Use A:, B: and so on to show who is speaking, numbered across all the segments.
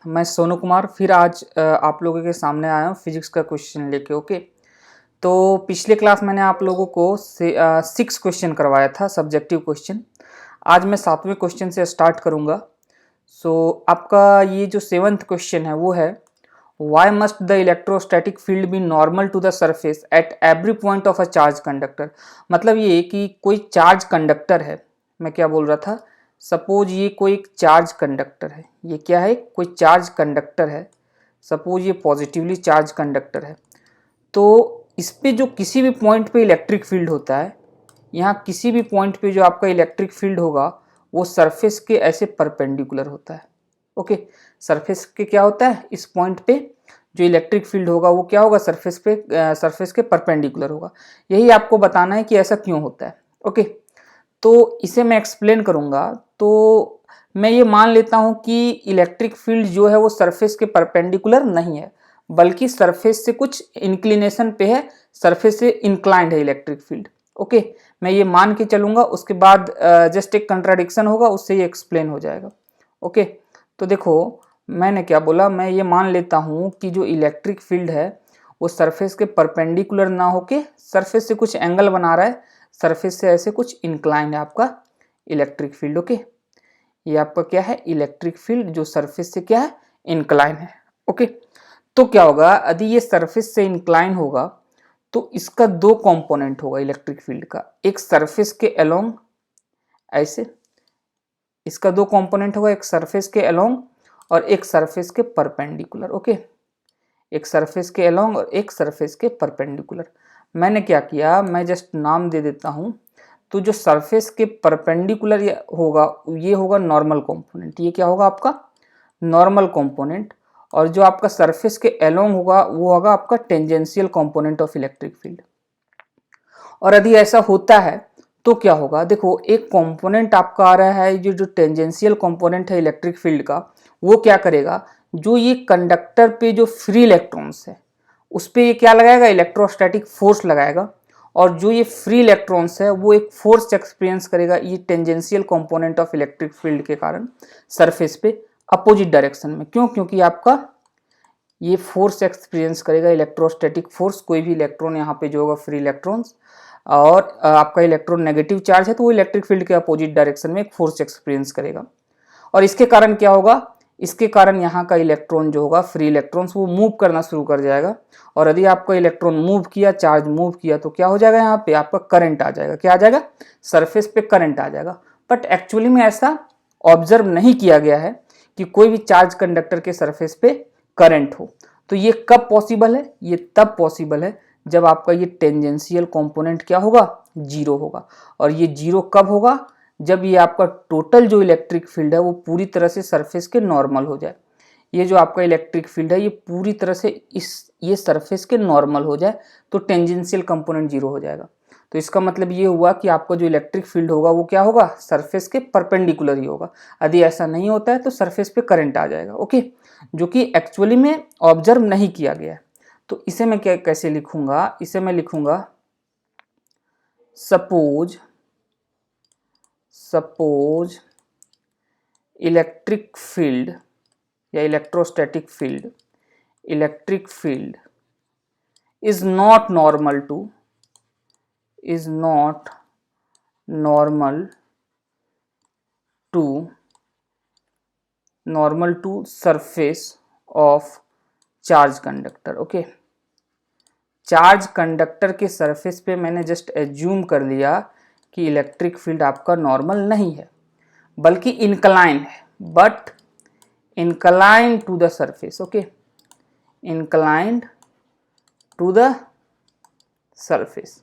A: मैं सोनू कुमार फिर आज आप लोगों के सामने आया हूँ फिजिक्स का क्वेश्चन लेके। ओके, तो पिछले क्लास मैंने आप लोगों को 6 क्वेश्चन करवाया था, सब्जेक्टिव क्वेश्चन। आज मैं 7वें क्वेश्चन से स्टार्ट करूँगा। आपका ये जो 7th क्वेश्चन है वो है, why must the electrostatic field be normal to the surface at every point of a charge conductor. मतलब ये कि कोई चार्ज कंडक्टर है, मैं क्या बोल रहा था, सपोज ये कोई एक चार्ज कंडक्टर है। ये क्या है? कोई चार्ज कंडक्टर है। सपोज ये पॉजिटिवली चार्ज कंडक्टर है, तो इस पे जो किसी भी पॉइंट पे इलेक्ट्रिक फील्ड होता है, यहाँ किसी भी पॉइंट पे जो आपका इलेक्ट्रिक फील्ड होगा वो सरफेस के ऐसे परपेंडिकुलर होता है। ओके, सरफेस के क्या होता है, इस पॉइंट पे जो इलेक्ट्रिक फील्ड होगा वो क्या होगा, सरफेस के परपेंडिकुलर होगा। यही आपको बताना है कि ऐसा क्यों होता है। ओके, तो इसे मैं एक्सप्लेन करूंगा। तो मैं ये मान लेता हूं कि इलेक्ट्रिक फील्ड जो है वो सरफेस के परपेंडिकुलर नहीं है, बल्कि सरफेस से कुछ इंक्लिनेशन पे है, सरफेस से इंक्लाइंड है इलेक्ट्रिक फील्ड। ओके, मैं ये मान के चलूंगा, उसके बाद जस्ट एक कंट्राडिक्शन होगा, उससे ये एक्सप्लेन हो जाएगा। ओके, तो देखो मैंने क्या बोला, मैं ये मान लेता हूं कि जो इलेक्ट्रिक फील्ड है वो सरफेस के परपेंडिकुलर ना होके सरफेस से कुछ एंगल बना रहा है, सरफेस से ऐसे कुछ इंक्लाइन है आपका इलेक्ट्रिक फील्ड। ओके, ये आपका क्या है, इलेक्ट्रिक फील्ड जो सरफेस से क्या है, इंक्लाइन है। ओके, तो क्या होगा, यदि ये सरफेस से इंक्लाइन होगा तो इसका दो कंपोनेंट होगा इलेक्ट्रिक फील्ड का, एक सरफेस के अलोंग ऐसे, इसका दो कंपोनेंट होगा, एक सरफेस के अलोंग और एक सरफेस के परपेंडिकुलर। ओके, एक सरफेस के अलोंग और एक सरफेस के परपेंडिकुलर। मैंने क्या किया, मैं जस्ट नाम दे देता हूं। तो जो सरफेस के परपेंडिकुलर होगा ये होगा नॉर्मल कंपोनेंट। ये क्या होगा आपका, नॉर्मल कंपोनेंट। और जो आपका सरफेस के अलोंग होगा वो होगा आपका tangential component of electric field. और यदि ऐसा होता है तो क्या होगा, देखो एक कंपोनेंट आपका आ रहा है, जो टेंजेंशियल कंपोनेंट है इलेक्ट्रिक फील्ड का, वो क्या करेगा, जो ये कंडक्टर पे जो फ्री इलेक्ट्रॉन्स है उस पर ये क्या लगाएगा, इलेक्ट्रोस्टैटिक फोर्स लगाएगा। और जो ये फ्री इलेक्ट्रॉन्स है वो एक फोर्स एक्सपीरियंस करेगा ये tangential component of electric field के कारण सरफेस पे अपोजिट डायरेक्शन में। क्यों? क्योंकि आपका ये फोर्स एक्सपीरियंस करेगा, इलेक्ट्रोस्टैटिक फोर्स। कोई भी इलेक्ट्रॉन यहाँ पे जो होगा फ्री इलेक्ट्रॉन्स, और आपका इलेक्ट्रॉन नेगेटिव चार्ज है तो वो इलेक्ट्रिक फील्ड के अपोजिट डायरेक्शन में एक फोर्स एक्सपीरियंस करेगा। और इसके कारण क्या होगा, इसके कारण यहाँ का इलेक्ट्रॉन जो होगा, फ्री इलेक्ट्रॉन्स, वो मूव करना शुरू कर जाएगा। और यदि आपका इलेक्ट्रॉन मूव किया, चार्ज मूव किया, तो क्या हो जाएगा, यहाँ पे आपका करंट आ जाएगा। क्या आ जाएगा, सरफेस पे करंट आ जाएगा। बट एक्चुअली में ऐसा ऑब्जर्व नहीं किया गया है कि कोई भी चार्ज कंडक्टर के सरफेस पे करंट हो। तो ये कब पॉसिबल है, ये तब पॉसिबल है जब आपका ये टेंजेंशियल कंपोनेंट क्या होगा, जीरो होगा। और ये जीरो कब होगा, जब ये आपका टोटल जो इलेक्ट्रिक फील्ड है वो पूरी तरह से सरफेस के नॉर्मल हो जाए। ये जो आपका इलेक्ट्रिक फील्ड है ये पूरी तरह से ये सरफेस के नॉर्मल हो जाए, तो टेंजेंशियल कंपोनेंट जीरो हो जाएगा। तो इसका मतलब ये हुआ कि आपका जो इलेक्ट्रिक फील्ड होगा वो क्या होगा, सरफेस के परपेंडिकुलर ही होगा। यदि ऐसा नहीं होता है तो सरफेस पे करंट आ जाएगा। ओके, जो कि एक्चुअली में ऑब्जर्व नहीं किया गया है। तो इसे मैं क्या कैसे लिखूंगा, इसे मैं लिखूंगा सपोज इलेक्ट्रिक फील्ड या electrostatic field, electric field is not normal to surface of charge conductor. Okay, charge conductor के सरफेस पे मैंने जस्ट एज्यूम कर लिया कि इलेक्ट्रिक फील्ड आपका नॉर्मल नहीं है बल्कि इंक्लाइन है, but incline to the surface. Okay, inclined to the surface.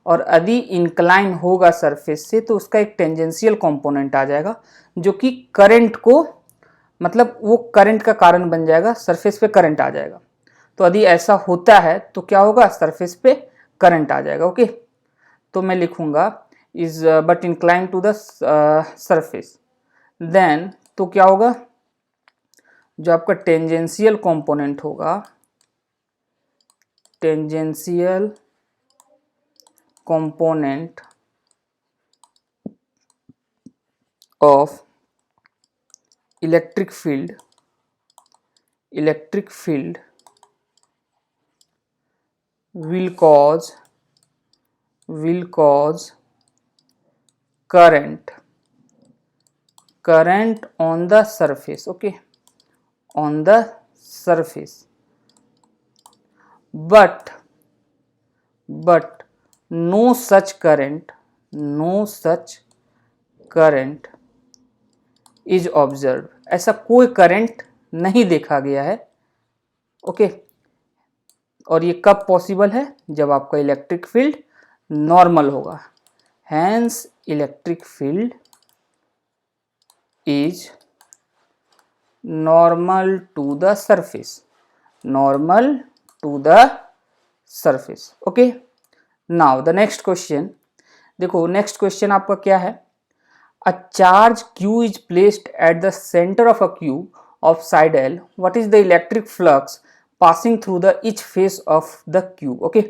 A: और यदि इंक्लाइन होगा सरफेस से तो उसका एक टेंजेंशियल कंपोनेंट आ जाएगा जो कि करंट को, मतलब वो करंट का कारण बन जाएगा, सरफेस पे करंट आ जाएगा। तो यदि ऐसा होता है तो क्या होगा, सरफेस पे करंट आ जाएगा। ओके, तो मैं लिखूंगा is but incline to the surface, then तो क्या होगा, जो आपका टेंजेंशियल कंपोनेंट होगा, tangential component of electric field electric field will cause current on the surface, okay, on the surface, but no such current is observed. ऐसा कोई current नहीं देखा गया है, ओके। और ये कब पॉसिबल है? जब आपका इलेक्ट्रिक फील्ड नॉर्मल होगा। Hence electric field is normal to the surface, normal to the surface, okay. Now the next question, देखो नेक्स्ट क्वेश्चन आपका क्या है? A charge q is placed at the center of a cube of side L. What is the electric flux passing through the each face of the cube? Okay,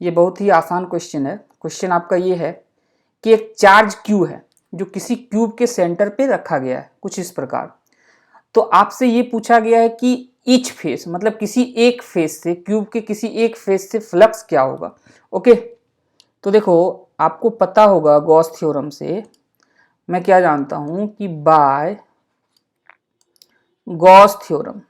A: ये बहुत ही आसान question है। Question आपका ये है कि एक चार्ज q है जो किसी क्यूब के सेंटर पे रखा गया है, कुछ इस प्रकार। तो आपसे ये पूछा गया है कि ईच फेस मतलब किसी एक फेस से, क्यूब के किसी एक फेस से फ्लक्स क्या होगा, ओके। तो देखो आपको पता होगा गॉस थ्योरम से, मैं क्या जानता हूं कि बाय गॉस थ्योरम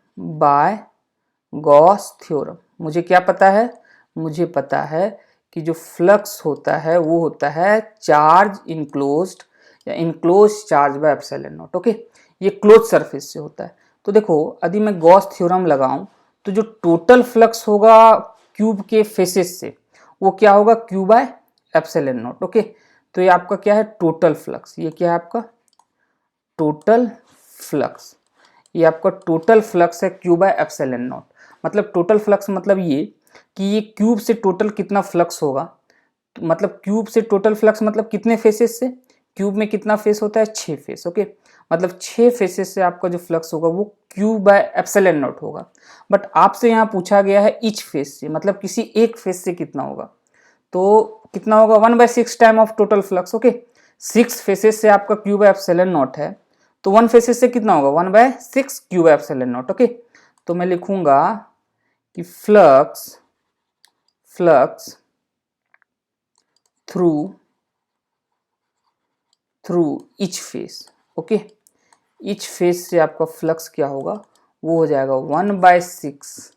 A: मुझे क्या पता है? मुझे पता है कि जो फ्लक्स होता है वो होता है चार्ज इनक्लोज्ड या enclose charge by epsilon not, okay. ये क्लोज सरफेस से होता है। तो देखो यदि मैं गॉस थ्योरम लगाऊं तो जो टोटल फ्लक्स होगा क्यूब के फेसेस से वो क्या होगा? Q by epsilon not, okay. तो ये आपका क्या है? Total flux. ये क्या है आपका? Total flux. ये आपका टोटल फ्लक्स है क्यू बाय एप्सिलॉन नॉट। मतलब टोटल फ्लक्स मतलब ये कि ये क्यूब से टोटल कितना फ्लक्स होगा, मतलब क्यूब से टोटल फ्लक्स मतलब कितने फेसेस से? क्यूब में कितना फेस होता है? 6 फेस, ओके। मतलब 6 फेसेस से आपका जो फ्लक्स होगा वो क्यू बाय एप्सिलॉन नॉट होगा। बट आपसे यहाँ पूछा गया है ईच फेस से, मतलब किसी एक फेस से कितना होगा। तो कितना होगा? 1/6 time of total flux, okay. 6 faces से आपका क्यू बाय एप्सिलॉन नॉट है, तो 1 फेसेस से कितना होगा? 1/6 Q by epsilon not, okay. तो मैं लिखूंगा कि flux through each face, okay. Each face से आपका फ्लक्स क्या होगा? वो हो जाएगा 1/6,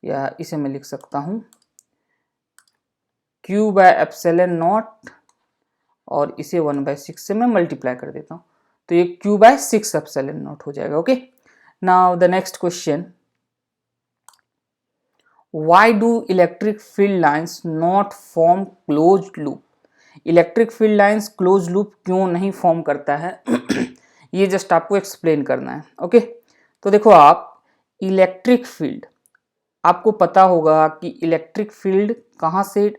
A: या इसे मैं लिख सकता हूं क्यू बाय एप्सिलॉन नॉट, और इसे 1/6 से मैं मल्टीप्लाई कर देता हूं, तो ये क्यू बाय 6 एप्सिलॉन नॉट हो जाएगा, okay. Now the next question, why do electric field lines not form closed loop? Electric field lines close loop क्यों नहीं फॉर्म करता है? ये जस्ट आपको एक्सप्लेन करना है, ओके। तो देखो आप इलेक्ट्रिक फील्ड, आपको पता होगा कि इलेक्ट्रिक फील्ड कहाँ से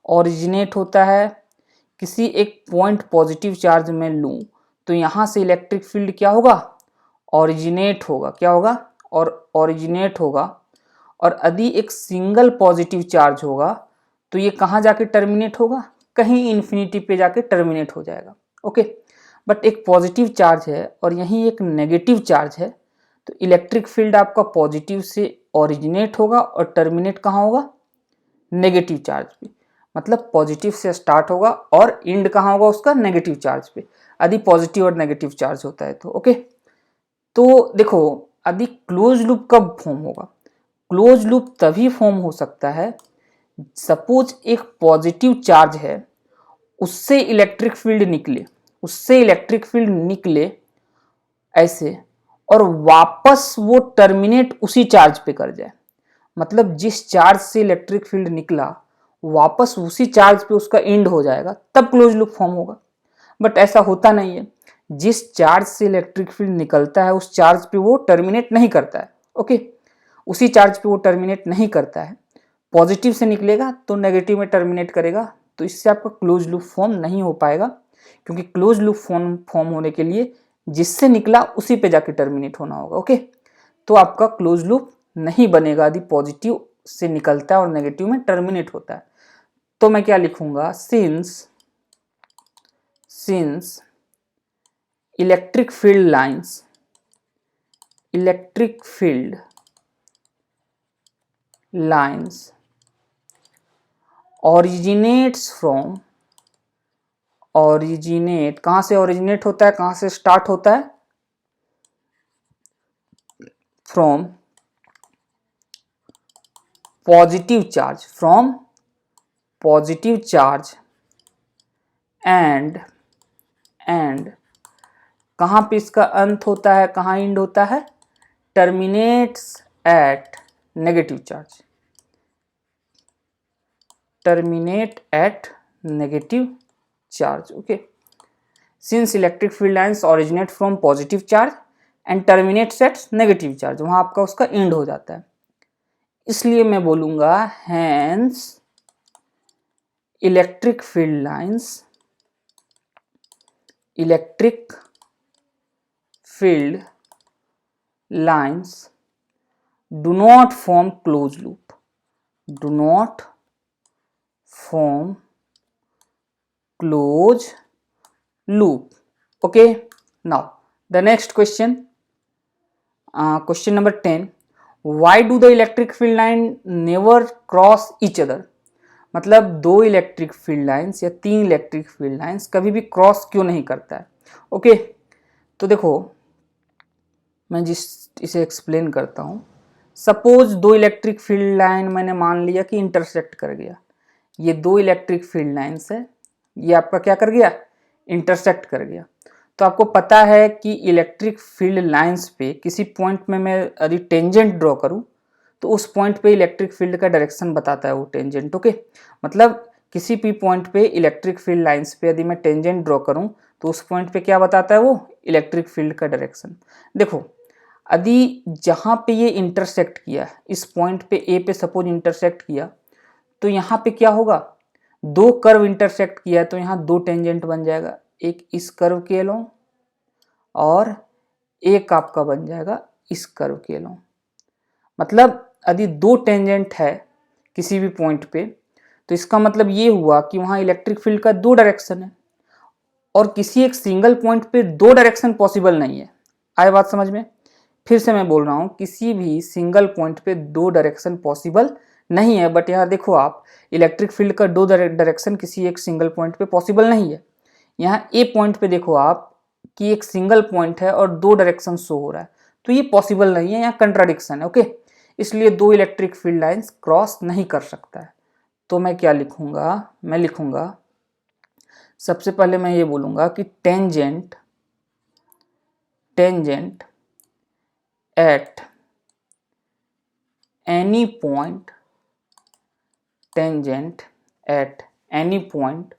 A: ओरिजिनेट होता है। किसी एक पॉइंट पॉजिटिव चार्ज में लूँ तो यहाँ से इलेक्ट्रिक फील्ड क्या होगा? ओरिजिनेट होगा। क्या होगा? और ओरिजिनेट होगा। और यदि एक सिंगल पॉजिटिव चार्ज होगा तो ये कहाँ जाके टर्मिनेट होगा? कहीं इन्फिनिटी पे जाके टर्मिनेट हो जाएगा, ओके। बट एक पॉजिटिव चार्ज है और यहीं एक नेगेटिव चार्ज है, तो इलेक्ट्रिक फील्ड आपका पॉजिटिव से ओरिजिनेट होगा और टर्मिनेट कहाँ होगा? नेगेटिव चार्ज पे। मतलब पॉजिटिव से स्टार्ट होगा और एंड कहाँ होगा उसका? नेगेटिव चार्ज पे, यदि पॉजिटिव और नेगेटिव चार्ज होता है तो, ओके। तो देखो यदि क्लोज लूप कब फॉर्म होगा? क्लोज लूप तभी फॉर्म हो सकता है, सपोज एक पॉजिटिव चार्ज है, उससे इलेक्ट्रिक फील्ड निकले ऐसे, और वापस वो टर्मिनेट उसी चार्ज पे कर जाए। मतलब जिस चार्ज से इलेक्ट्रिक फील्ड निकला वापस उसी चार्ज पे उसका एंड हो जाएगा, तब क्लोज लूप फॉर्म होगा। बट ऐसा होता नहीं है। जिस चार्ज से इलेक्ट्रिक फील्ड निकलता है उस चार्ज पे वो टर्मिनेट नहीं करता है, ओके। उसी चार्ज पे वो टर्मिनेट नहीं करता है। पॉजिटिव से निकलेगा तो नेगेटिव में टर्मिनेट करेगा, तो इससे आपका क्लोज लूप फॉर्म नहीं हो पाएगा, क्योंकि क्लोज लूप फॉर्म होने के लिए जिससे निकला उसी पे जाके टर्मिनेट होना होगा, ओके। तो आपका क्लोज लूप नहीं बनेगा यदि पॉजिटिव से निकलता है और नेगेटिव में टर्मिनेट होता है। तो मैं क्या लिखूंगा? Since electric field lines originates from, originate कहाँ से originate होता है, कहाँ से start होता है, from positive charge, from positive charge and कहाँ पे इसका अंत होता है, कहाँ एंड होता है, terminates at negative charge, terminate at negative charge. Okay, since electric field lines originate from positive charge and terminates at negative charge, वहां आपका उसका एंड हो जाता है, इसलिए मैं बोलूंगा hence electric field lines, electric field lines do not form closed loop, do not form closed loop. Okay, now the next question, question number 10, why do the electric field line never cross each other, मतलब दो electric field lines या तीन electric field lines कभी भी cross क्यों नहीं करता है. ओके, तो देखो मैं इसे एक्सप्लेन करता हूँ. सपोज दो इलेक्ट्रिक फील्ड लाइन मैंने मान लिया कि इंटरसेक्ट कर गया, ये दो इलेक्ट्रिक फील्ड लाइंस है, ये आपका क्या कर गया, इंटरसेक्ट कर गया. तो आपको पता है कि इलेक्ट्रिक फील्ड लाइंस पे किसी पॉइंट में मैं यदि टेंजेंट ड्रॉ करूँ तो उस पॉइंट पे इलेक्ट्रिक फील्ड का डायरेक्शन बताता है वो टेंजेंट. ओके, मतलब किसी भी पॉइंट पे इलेक्ट्रिक फील्ड लाइंस पे यदि मैं टेंजेंट ड्रॉ करूँ तो उस पॉइंट पे क्या बताता है, वो इलेक्ट्रिक फील्ड का डायरेक्शन. देखो यदि जहाँ पे ये इंटरसेक्ट किया, इस पॉइंट पे ए पे सपोज इंटरसेक्ट किया, तो यहाँ पे क्या होगा, दो कर्व इंटरसेक्ट किया तो यहाँ दो टेंजेंट बन जाएगा, एक इस कर्व के अलोंग और एक आपका बन जाएगा इस कर्व के अलोंग. मतलब यदि दो टेंजेंट है किसी भी पॉइंट पे तो इसका मतलब ये हुआ कि वहाँ इलेक्ट्रिक फील्ड का दो डायरेक्शन है और किसी एक सिंगल पॉइंट पे दो डायरेक्शन पॉसिबल नहीं है. आए बात समझ में, फिर से मैं बोल रहा हूँ, किसी भी सिंगल पॉइंट पे दो डायरेक्शन पॉसिबल नहीं है. बट यहाँ देखो आप, इलेक्ट्रिक फील्ड का दो डायरेक्शन किसी एक सिंगल पॉइंट पे पॉसिबल नहीं है. यहाँ ए पॉइंट पे देखो आप कि एक सिंगल पॉइंट है और दो डायरेक्शन शो हो रहा है, तो ये पॉसिबल नहीं है, यहाँ कंट्राडिक्शन है. ओके, इसलिए दो इलेक्ट्रिक फील्ड लाइंस क्रॉस नहीं कर सकता है. तो मैं क्या लिखूंगा, मैं लिखूंगा सबसे पहले मैं ये बोलूंगा कि tangent at any point, tangent at any point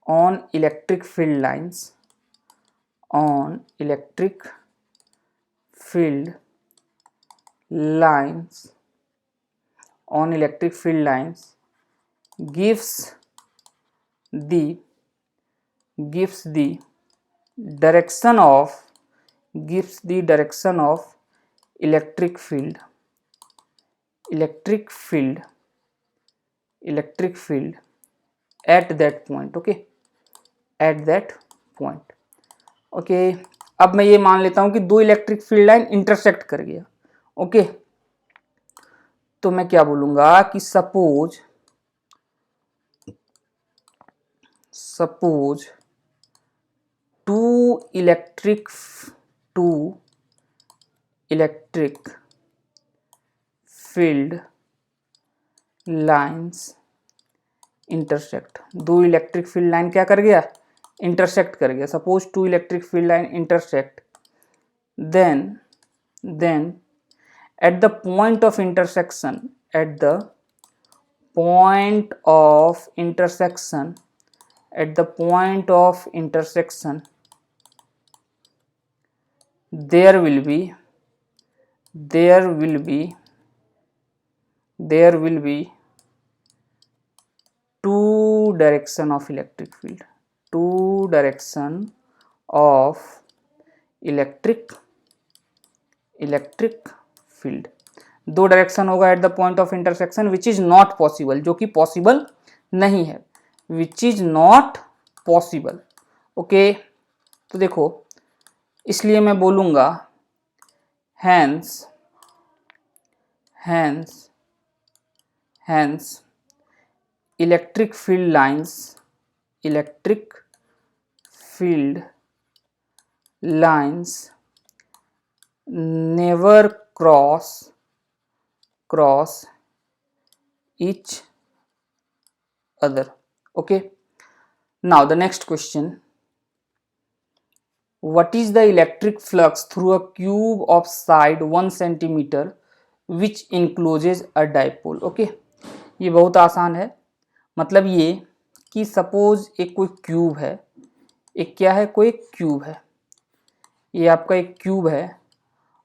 A: on electric field lines, on electric field lines, on electric field lines gives the direction of, gives the direction of electric field at that point. Okay, at that point. Okay, अब मैं ये मान लेता हूं कि दो electric field line intersect कर गया. ओके, तो मैं क्या बोलूंगा कि suppose two electric field lines intersect, दो इलेक्ट्रिक फील्ड लाइन क्या कर गया, इंटरसेक्ट कर गया. Suppose two electric field line intersect, then at the point of intersection, at the point of intersection there will be two direction of electric field, two direction of electric field. दो direction होगा at the point of intersection which is not possible, जो कि possible नहीं है, which is not possible. Okay, तो देखो इसलिए मैं बोलूंगा hence hence electric field lines never cross each other. Okay, now the next question, what is the electric flux through a cube of side 1 centimeter which encloses a dipole? Okay, ये बहुत आसान है। मतलब ये कि सपोज एक कोई cube है, एक क्या है, कोई क्यूब है, ये आपका एक क्यूब है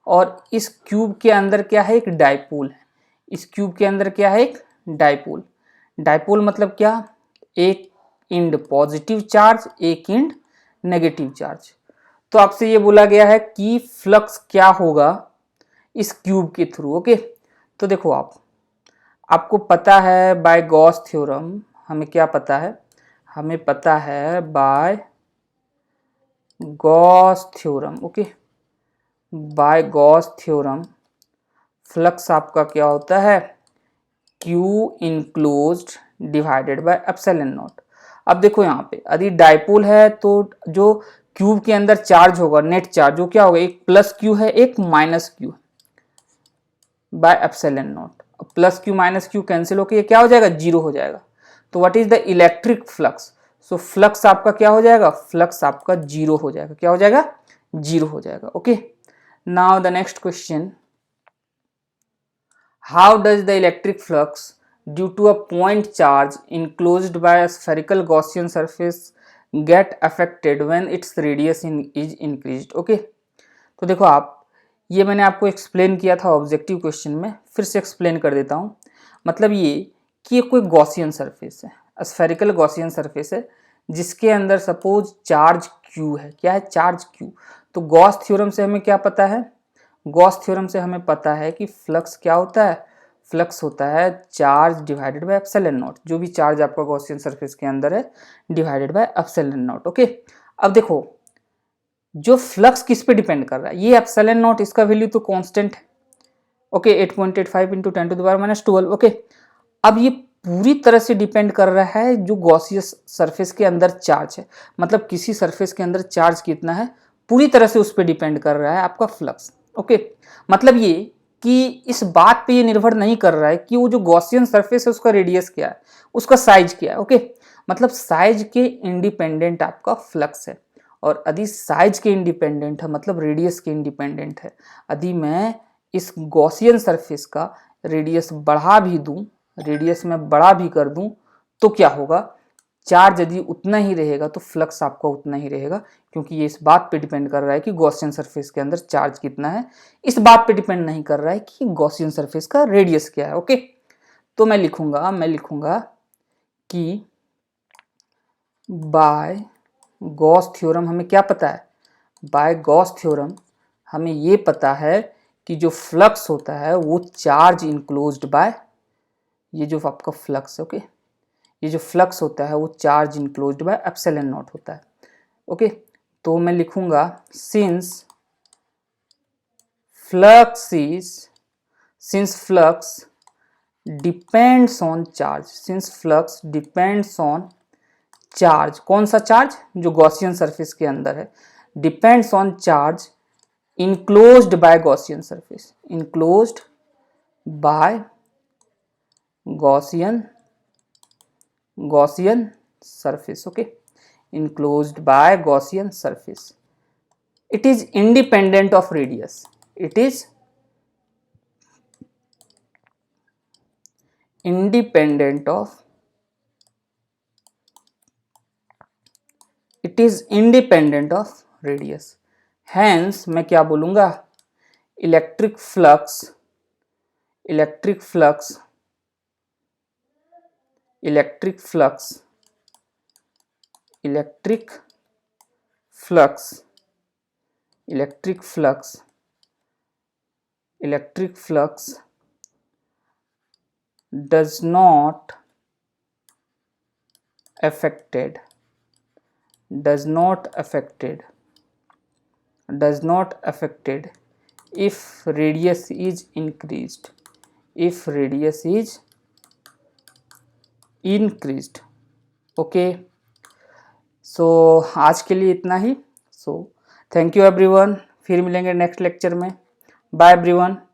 A: और इस क्यूब के अंदर क्या है, एक डाइपोल है। इस क्यूब के अंदर क्या है, एक डाइपोल। डाइपोल मतलब क्या, एक इंड पॉजिटिव चार्ज, एक इंड नेगेटिव चार्ज। तो आपसे ये बोला गया है कि फ्लक्स क्या होगा इस क्यूब के थ्रू। ओके, तो देखो आपको पता है बाय गॉस थ्योरम, हमें क्या पता है, हमें पता है by Gauss theorem. Okay, by Gauss theorem flux आपका क्या होता है, Q enclosed divided by epsilon nought. अब देखो यहाँ पे यदि डाइपोल है तो जो क्यूब के अंदर चार्ज होगा, नेट चार्ज, जो क्या होगा, एक प्लस क्यू है, एक माइनस क्यू है, bye epsilon not. Plus Q minus Q cancel होकर ये क्या हो जाएगा, जीरो हो जाएगा। तो what is the electric flux, so flux आपका क्या हो जाएगा, फ्लक्स आपका जीरो हो जाएगा। क्या हो जाएगा, जीरो हो जाएगा। Okay, now the next question, how does the electric flux due to a point charge enclosed by a spherical Gaussian surface get affected when its radius is increased? Okay, तो देखो ये मैंने आपको एक्सप्लेन किया था objective question में, फिर से एक्सप्लेन कर देता हूँ। मतलब ये कि कोई गॉसियन सरफेस है, स्फेरिकल गॉसियन सरफेस है, जिसके अंदर सपोज चार्ज क्यू है। क्या है, चार्ज क्यू। तो गॉस थ्योरम से हमें क्या पता है, गॉस थ्योरम से हमें पता है कि फ्लक्स क्या होता है, फ्लक्स होता है charge divided by epsilon not, जो भी चार्ज आपका गॉसियन सरफेस के अंदर है divided by epsilon not. Okay, अब देखो जो फ्लक्स किस पे डिपेंड कर रहा है, ये एप्सिलॉन नॉट, इसका वैल्यू तो कांस्टेंट है। Okay, 8.85 into 10⁻⁻12। ओके, अब ये पूरी तरह से डिपेंड कर रहा है जो गॉसियस सरफेस के अंदर चार्ज है। मतलब किसी सरफेस के अंदर चार्ज कितना है, पूरी तरह से उस पर डिपेंड कर रहा है आपका फ्लक्स। ओके, मतलब ये कि इस बात पे ये निर्भर नहीं कर रहा है कि वो जो गॉसियन सरफेस है उसका रेडियस क्या है, उसका साइज क्या है। ओके, मतलब साइज के इंडिपेंडेंट आपका फ्लक्स है। और यदि साइज के इंडिपेंडेंट है मतलब रेडियस के इंडिपेंडेंट है। यदि मैं इस गॉसियन सरफेस का रेडियस बढ़ा भी दूं, रेडियस में बड़ा भी कर दूं, तो क्या होगा, चार्ज यदि उतना ही रहेगा तो फ्लक्स आपका उतना ही रहेगा, क्योंकि ये इस बात पे डिपेंड कर रहा है कि गॉसियन सरफेस के अंदर चार्ज कितना है। इस बात पे डिपेंड नहीं कर रहा है कि गॉसियन सरफेस का रेडियस क्या है। ओके, तो मैं लिखूंगा कि बाय गॉस थ्योरम हमें क्या पता है, बाय गॉस थ्योरम हमें ये पता है कि जो फ्लक्स होता है वो चार्ज इनक्लोज्ड बाय, ये जो आपका फ्लक्स है, ओके, ये जो फ्लक्स होता है वो charge enclosed bye epsilon not होता है। ओके, तो मैं लिखूंगा since flux depends on charge, since flux depends on charge, कौन सा चार्ज, जो गॉसियन सरफेस के अंदर है, depends on charge enclosed bye Gaussian surface, enclosed bye Gaussian surface. Okay, enclosed by Gaussian surface. It is independent of radius. It is independent of radius. Hence मैं क्या बोलूँगा, electric flux does not affected if radius is increased, if radius is increased. Okay, so आज के लिए इतना ही. So thank you everyone, फिर मिलेंगे नेक्स्ट लेक्चर में. Bye everyone.